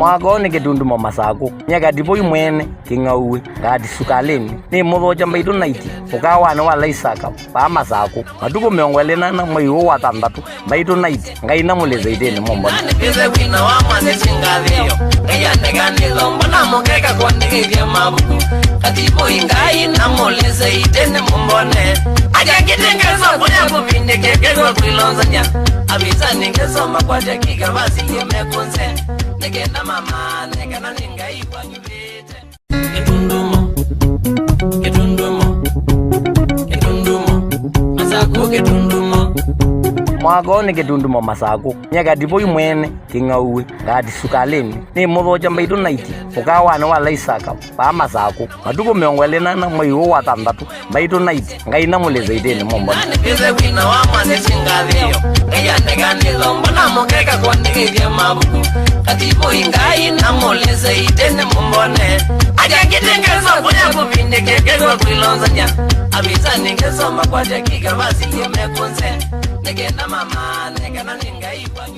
mwako ni kitundumo masako nyaka dipo imwene kingauwe ngati sukaleni ni muthoja mbaitu naiti ukawana wala isaka pa masako matuko meongwelenana mwiwo wa tandatu mbaitu naiti ngaina muleza itene mombo nikize wina wa mane chingathio ngiyandeganilo mbona mukeka kwandikithia mabuku katipo ingai na muleza itene mombone aja kitengezo kunya kupindikekegwa kuilonzanya abisa ningesoma kwa dakika basi yemekunze negenda mama negana ningai kwa nyubite ketundumo masako ketundumo mwako ni kitundumo masako nyaka dipo imwene kingauwe ngati sukaleni ni muthoja mbaitu naiti ukawana wala isaka pa masako matuko meongwelenana mwiwo wa tandatu mbaitu naiti ngaina muleza itene mombo nikize wina wa mane chingathio ngiyandeganilo mbona mukeka kwandikithia mabuku katipo ingai na muleza itene mombone aja kitengezo kunya kupindikekegwa kuilonzanya abisa ningesoma kwa dakika basi yemekunze negenda mama negana ningai kwa